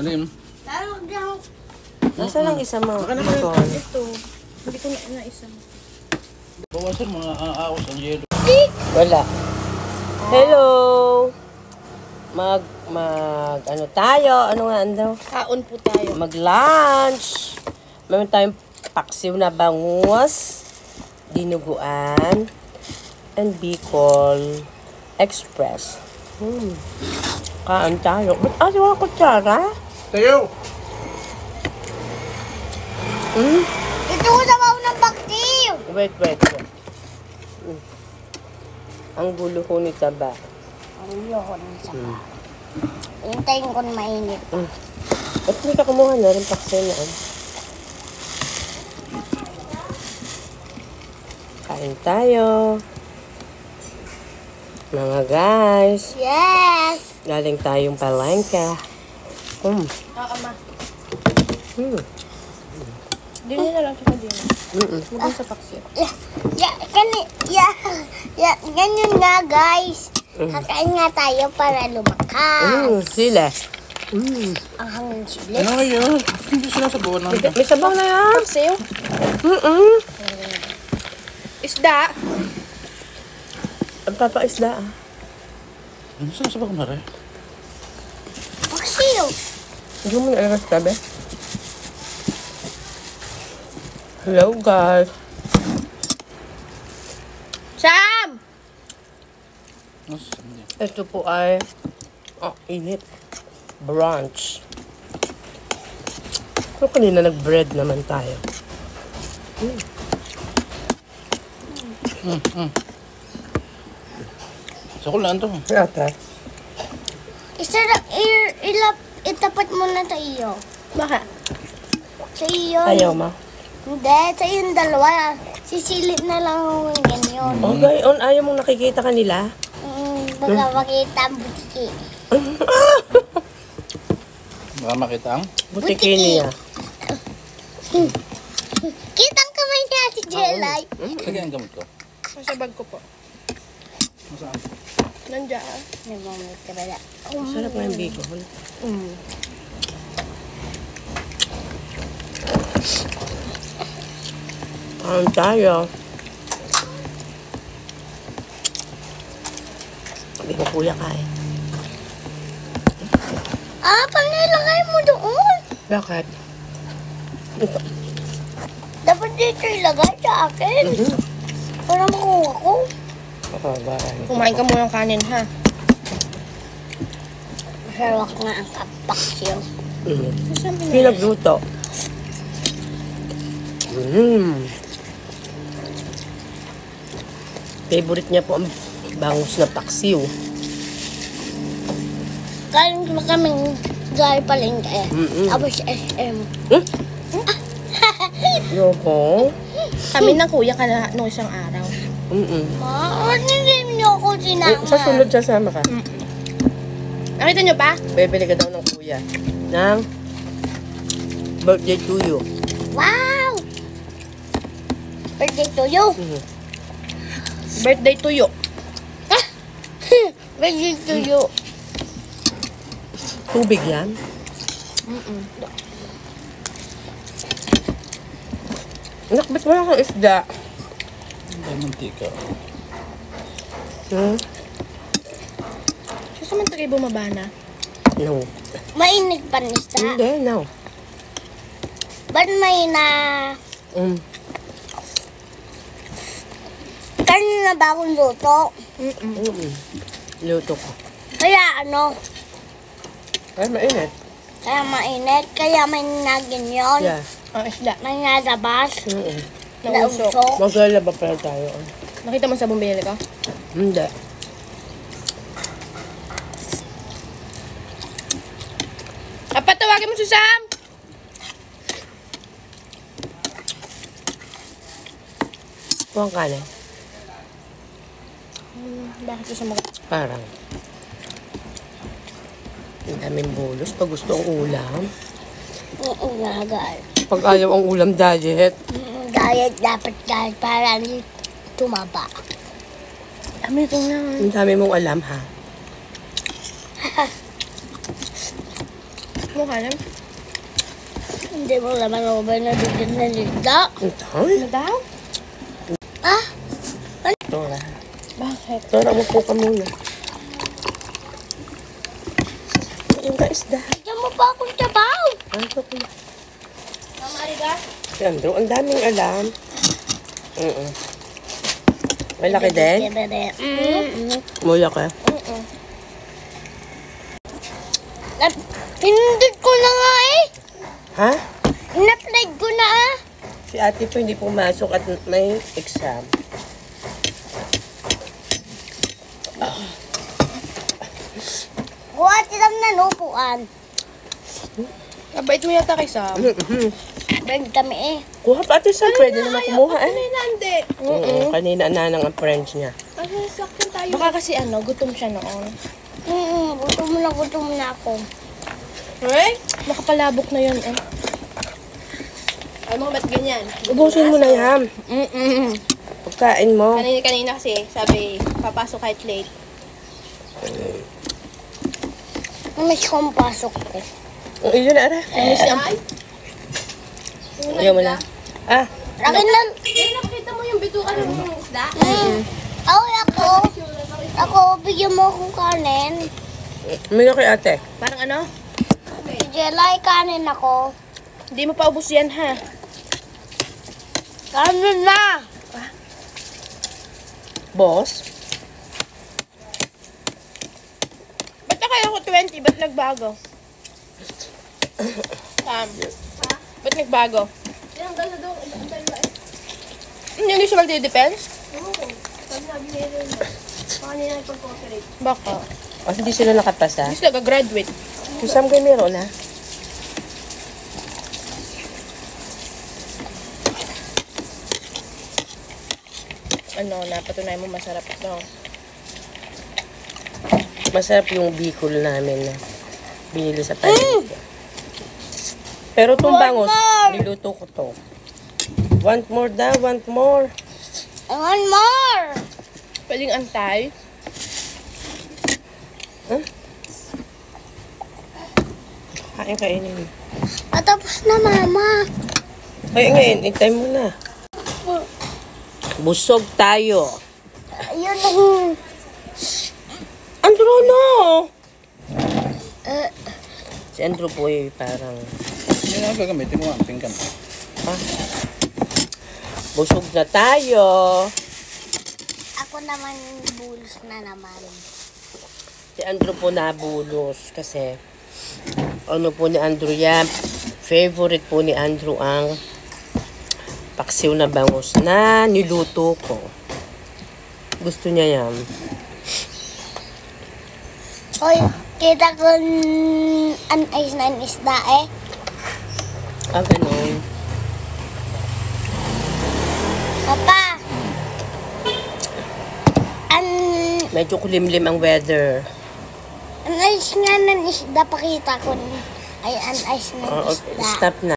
Ano yun? Nasaan ang isa mo? Baka naman Ito. Hindi ko na isa. bawasan mga aos ang yelo. Wala. Hello! Ano tayo? Ano nga ando? Kaon po tayo. Mag-lunch. Meron tayong paksiw na bangus, dinuguan, and Bicol Express. Kaan tayo. Ba't wala kutsara? Tayo! Ito ko sa baon ng baktiw. Wait. Ang gulo ko ni Taba. Ang yoko ng sapa. Hintayin ko na mainit. Ba't hindi ka kumuha na rin paksiw na? Kain tayo. Mga guys. Yes! Galing tayong palengke. Oo, ma. Dili na lang siya din. Maging sa paksiw. Ganyan nga guys. Kakain nga tayo para lumakas. Sila. Ang hangin sila. Ano ngayon? Hindi sila sa buwan lang. May sabaw na yan. Paksiw? Isda. Ang papaisda ah. Ano sila sa buwan na rin? Paksiw. Hindi mo na alam sa tabi. Hello guys. Sam! Ito po ay init. Brunch. So kanina nag-bread naman tayo. Sa kulaan to. Yata. Itapat mo na sa iyo. Baka? Sa iyo. Ayaw ma. Hindi, sa iyo yung dalawa. Sisilip na lang ako ng ganyan. Okay, ayaw mong nakikita kanila? Baka makita ang butiki. Baka makita ang? Butiki niya. Kitang kamay niya si Jelay. Lagyan ang gamot ko. Nasa bag ko po. Masaan? Nandiyan. Nagmamit ka ba na? Sarap nga yung bacon. Ang tayo. Sabi ko kuya kain. Pag nilagay mo doon. Bakit? Dapat dito ilagay sa akin. Para makuha ko. Bye. Kumain ka muna ng kanin, ha? Masarap nga ang kapaksyo. Pinagluto. Favorite niya po ang bangus na paksiw. Kain mo kaming gaya palengke. Tapos SM. Yoko. Kami ng kuya ka na nung isang araw. Hindi niyo ako sinama. Sa sunod sasama ka. Nakita niyo ba? Bibili ka daw ng kuya. Ng birthday to you. Wow! Birthday to you. Birthday tuyo. Birthday to you. Tubig yan? Anak, ba't wala kang isda? Ay, mantika. Kasi man tagay bumaba na. No. Mainit pa nista. Hindi, no. Ba't may na... Kanina ba akong luto? Luto ko. Kaya ano? Ay, mainit. Kaya mainit. Kaya may nagin yun. Yeah. Ang isda. May nalabas. Nausok. Nausok. Maglalaba pala tayo. Nakita mo sa bumili ko? Hindi. Tawagin mo si Sam! Huwag ka na. Bakit siya mag... Parang. Ang daming bulos pag gusto ang ulam. Oo, gagal. Pag ayaw ang ulam, diet. Diet dapat diet para hindi tumaba. Dami ito na. Ang dami mong alam, ha? Mukha na. Hindi mo naman ako ba nabigyan ng isda? Ito? Ano daw? Ah, Tora. Bakit? Tora, umupo ka muna. Yung kaisda. bigyan mo pa akong sabaw. Ano ko? Mama Ariga? Si Andrew, ang daming alam. Malaki din? Malaki. Pinindot ko na nga eh. Ha? In-apply ko na ah. Si ate po hindi pumasok at may exam. Kuha silang nanupuan. Kabait mo yata kay Sam. Bag kami eh. Kuha pa ate Sam, pwede naman kumuha eh. Hindi. Kanina nanang ang friends niya. Kasi sakyan tayo. Baka kasi gutom siya noon. Gutom na ako. Right? Nakapalabok na yun eh. Alam mo ba't ganyan? Ubusin mo na yan. Pagkain mo. Kanina kasi, sabi, papasok kahit late. Miss ko ang pasok ko. Iyon na ara. Ayaw mo na. Ah, Akin lang. Nakita mo yung bitukan ng isda? Ako, bigyan mo akong kanin. may kay ate. Parang ano? Si Jelay, kanin ako. Hindi mo pa ubus yan ha. Kanin na! Boss? Ba't na kayo ako 20? Ba't nagbago? Sam. Ba't nagbago? Hindi siya magdi-depends? Baka. O, hindi sila nakapasa. Hindi sila gagraduate. Si Sam kayo meron na. Napatunay mo masarap ito. Masarap yung bicol namin na binili sa palengke. Pero itong bangus, niluto ko to. Want more daw, want more. I want more! Pwedeng antay. Kainin. Patapos na, Mama. Ay, ngayon, intay mo na. Busog tayo. Ayun ang... Andrew, no! Si Andrew po ay parang... Hindi na gagamitin mo ang pinggan. Busog na tayo. Ako naman bulos na naman. Si Andrew po nabulos kasi ano po ni Andrew yan, favorite po ni Andrew ang paksiw na bangus na niluto ko. Gusto niya yan. Hoy, kita ko ang ice na isda eh. Ganun. Papa! Medyo kulimlim ang weather. Ang ice nga ng isda, pakita ko. Ay, ang ice ng isda. Stop na.